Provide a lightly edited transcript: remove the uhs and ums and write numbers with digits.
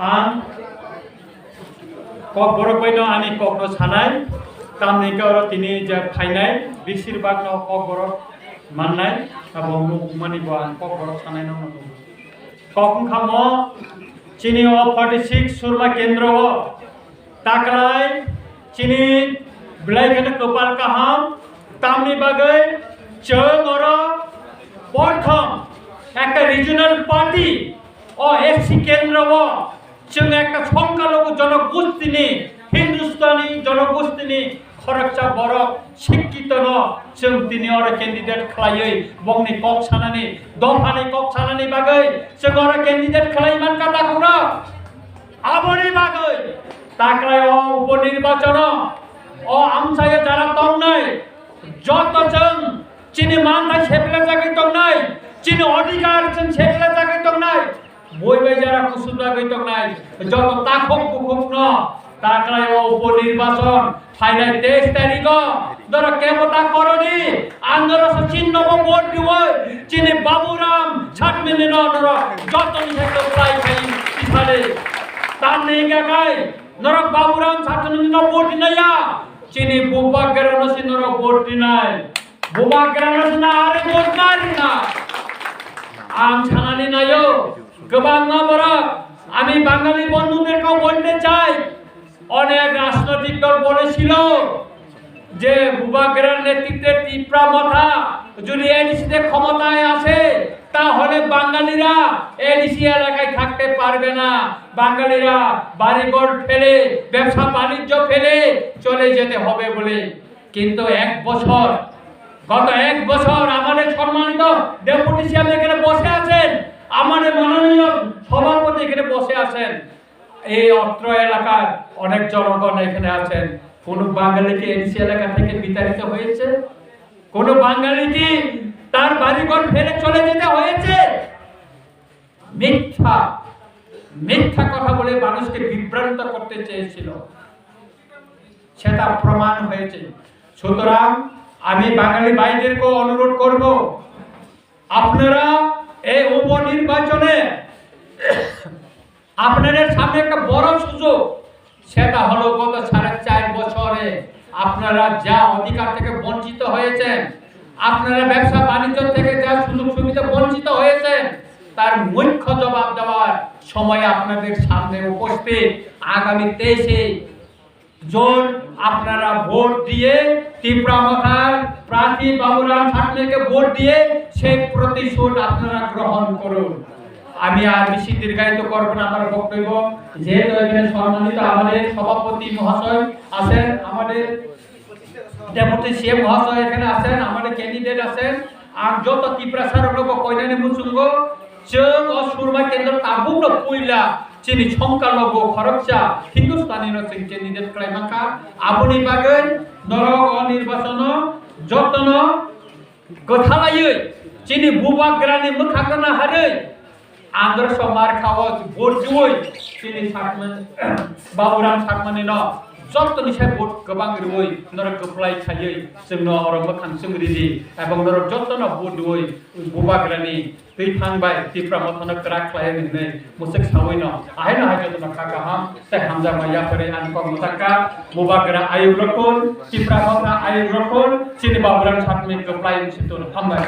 आं कक बरफबायनो आंनि ककनो सानाय तामनिखौ तिनि जे फायनाय बेसिरभाग न कक बरफ माननाय आबो मुमानिबो आं कक बरफ सानाय न कक खामो चिनी 46 सुरमा केंद्र ताकलाय चिनी बिलाइखौनो कपाल काहाम तामनि बागै जों अरो प्रथम एक रिजनल पार्टी और एफसी केंद्र जों एक संख्यालघु जनगोष्ठीनि हिंदुस्तानी जनगोष्ठीनि खरकचा बरफ शिक्षित न जों दिनै अरो कैंडिडेट खालायै बंनि कक सानानि दफानि कक सानानि बागै जों अरो कैंडिडेट खालाय मानका दाखुरा आबोनि बागै ताकलाय उपनिर्वाचन ओ आमसाय जारा तंनाय जत जों चिनी मानथाय सेफले जागै तंनाय चिनी अधिकार जों सेफले जागै तंनाय बयबो जारा कुसुदा गै तंनाय जत ताखक बुखुक न ताकलाय उपनिर्वाचन फाइनाल 23 तारिख दर केमता करनी आंदोलन चिन्ह भोट दिवो चिनी बाबूराम छाटमिनी न दर जतनि थाके फ्लाइ खाइ पिछाले तामने गाय नरक बाबूराम छाटमिनी न भोट दिनाया चिनी बुबा गेरानसि नरक भोट दिनाय बुबा गेरानसि ना आरे भोट नारिना आं सानानि नायो गोबां नबरा আমি বাঙালি বন্ধুদেরকেও বলতে চাই অনেক রাজনৈতিক দল বলেছিল যে বুবাগেরার নেতৃত্বে টিপরা মাথা যদি এডিসিতে ক্ষমতায় আসে তাহলে বাঙালিরা এডিসি এলাকায় থাকতে পারবে না বাঙালিরা বাড়িঘর ফেলে ব্যবসা বাণিজ্য ফেলে চলে যেতে হবে বলে কিন্তু এক বছর গত এক বছর আমাদের সম্মানিত ডেপুটি সিএম এখানে বসে আছেন আমাদের মাননীয় সভাপতি এখানে বসে আছেন এই অত্র এলাকার অনেক জনগণ এখানে আছেন কোন বাঙালি কি এডিসি এলাকা থেকে বিতাড়িত হয়েছে কোন বাঙালি কি তার বাড়িঘর ফেলে চলে যেতে হয়েছে মিথ্যা মিথ্যা কথা বলে মানুষকে বিভ্রান্ত করতে চেয়েছিল সেটা প্রমাণ হয়েছে সুতরাং আমি বাঙালি ভাইদেরকে অনুরোধ করব আপনারা এই উপনির্বাচনে আপনাদের সামনে একটা বড় সুযোগ সেটা হলো গত 4.5 বছরে আপনারা যা অধিকার থেকে বঞ্চিত হয়েছেন আপনারা ব্যবসা বাণিজ্য থেকে যা সুযোগ সুবিধা বঞ্চিত হয়েছেন তার মুখ্য জবাব দেওয়ার সময় আপনাদের সামনে উপস্থিত আগামী 23 জুন আপনারা ভোট দিয়ে তীব্রামথার প্রার্থী বাবুরাম ছাটমিকে ভোট দিয়ে সেই প্রতিশোধ আপনারা গ্রহণ করুন আমি আর বেশি দীর্ঘায়িত করব না আমার বক্তব্য যেহেতু এখানে সম্মানিত আমাদের সভাপতি মহাশয় আছেন আমাদের ডেপুটি সিএম মহাশয় এখানে আছেন আমাদের ক্যান্ডিডেট আছেন আর যত তীব্রাসার লোক কইনানি মুসুঙ্গ जों असुरमा केंद्र ताबुक पुइला चिनी संख्यालघु खरकसा हिंदुस्तानी न जों कैंडिडेट खालायमाखा आबोनि बागै नरक निर्वाचन जतन गथालायै चिनी बुबाग्रानि मोखागना हारै आदर्श मार्काव भोट दिवै चिनी बाबूराम छाटमानि न जतनि साय भोट गोबां रुवै नरक गफ्लाय खायै जोंनो अर मोखां सोमरिदि एबं नरक जतन भोट दिवै बुबाग्रानि दै थांबाय टिप्रा मथन क्राक खालायनै मुसक सावैनो आहायनो हायजोनो काकाहाम ते हामजा माया करे आनक मुताका बुबाग्रा आयुग रखुन टिप्रा मथन आयुग रखुन चिनी बाबूराम छाटमानि गफ्लाय सितुन हामबाय।